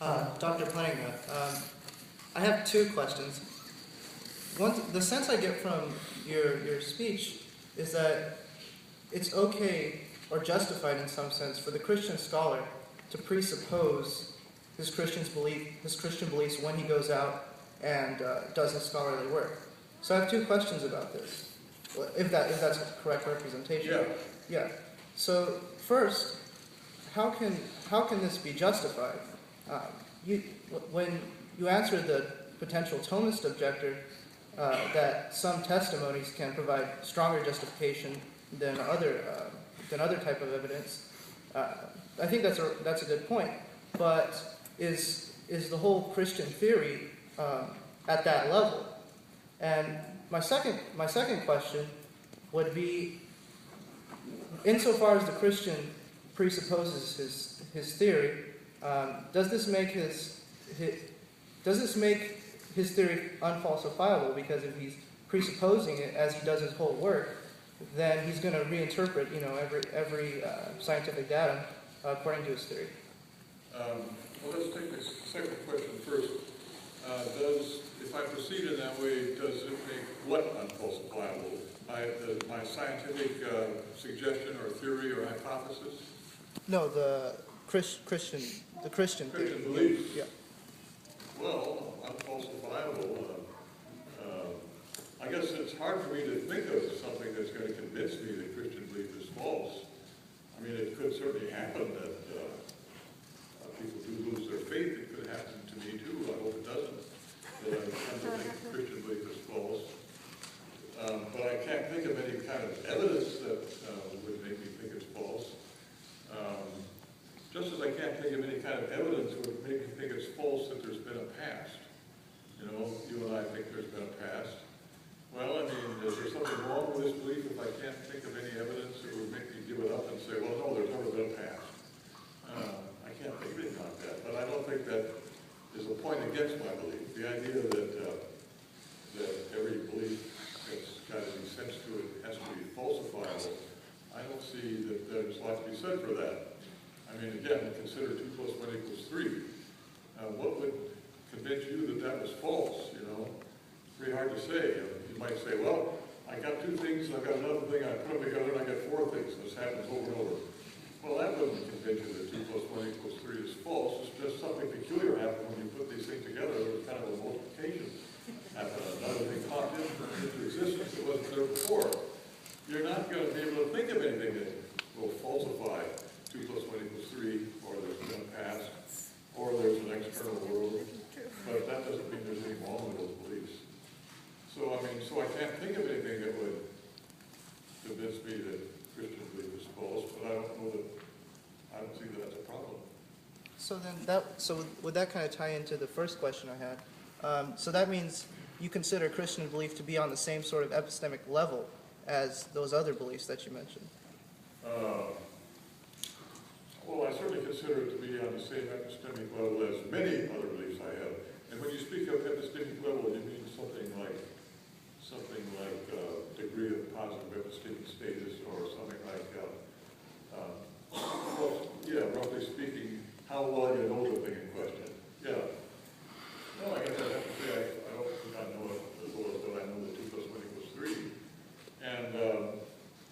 Dr. Plantinga, I have two questions. One, the sense I get from your speech is that it's okay or justified in some sense for the Christian scholar to presuppose his Christian beliefs when he goes out and does his scholarly work. So I have two questions about this, if that's a correct representation. Yeah. So first, how can this be justified? When you answer the potential thomist objector that some testimonies can provide stronger justification than other type of evidence, I think that's a good point. But is the whole Christian theory at that level? And my second question would be, insofar as the Christian presupposes his theory, does this make his theory unfalsifiable? Because if he's presupposing it as he does his whole work, then he's going to reinterpret, every scientific data according to his theory. Well, let's take the second question first. If I proceed in that way, does it make what unfalsifiable? My scientific suggestion or theory or hypothesis? No, the Christian theory. Christian beliefs. Yeah. Well, unfalsifiable. I guess it's hard for me to think of something that's going to convince me that Christian belief is false. I mean, it could certainly happen that people do lose their faith. It could happen to me too. I hope it doesn't. That I tend to think Christian belief is false. But I can't think of any kind of evidence that would make me think it's false. Just as I can't think of any kind of evidence that would make me think it's false that there's been a past. You and I think there's been a past. Well, I mean, is there something wrong with this belief if I can't think of any evidence that would make me give it up and say, well, no, there's never been a past? I can't think of anything like that. But I don't think that is a point against my belief. The idea that every belief that's got any sense to it has to be falsifiable, I don't see that there's a lot to be said for that. I mean, again, consider 2 + 1 = 3. What would convince you that that was false? It's pretty hard to say. You might say, well, I got 2 things, and I've got another thing, I put them together, and I got 4 things, and this happens over and over. Well, that wouldn't convince you that 2 + 1 = 3 is false. It's just something peculiar happened when you put these things together. There was kind of a multiplication happened. Another thing popped into existence that wasn't there before. You're not going to be able to think of anything that will falsify 2 + 1 = 3, or there's been a past, or there's an external world. But that doesn't mean there's anything wrong with those beliefs. So I can't think of anything that would convince me that Christian belief is false, but I don't see that that's a problem. So would that kind of tie into the first question I had? So that means you consider Christian belief to be on the same sort of epistemic level as those other beliefs that you mentioned? Well, I certainly consider it to be on the same epistemic level as many other beliefs I have. And when you speak of epistemic level, you mean something like degree of positive epistemic status, or something like, roughly speaking, how well you know the thing in question. Yeah. No, I guess I have to say I don't think I know it as well as I know that 2 + 1 = 3. And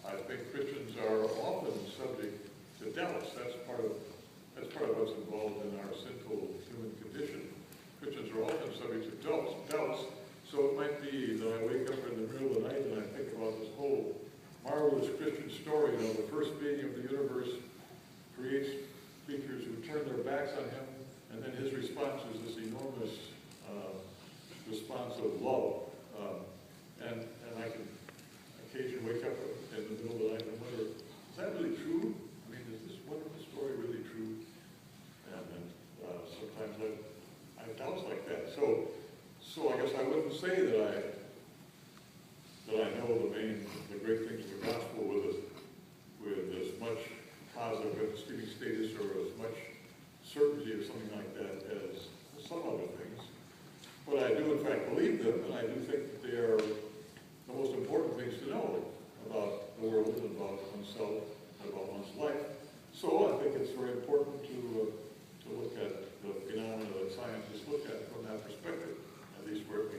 I think Christians are often subject to doubts. That's part of what's involved in our sinful human condition. Christians are often subject to doubts. So it might be that I wake up in the middle of the night and I think about this whole marvelous Christian story. The first being of the universe creates creatures who turn their backs on him, and then his response is this enormous response of love. And I can occasionally wake up in the middle of the night and wonder, is that really true? I mean, is this wonderful story really true? And then sometimes I have doubts like that. So I guess I wouldn't say that I know the great things of the gospel with as much positive epistemic status or as much certainty or something like that as some other things. But I do in fact believe them, and I do think that they are the most important things to know about the world and about oneself about one's life. So I think it's very important to look at the phenomena perspective, at least where we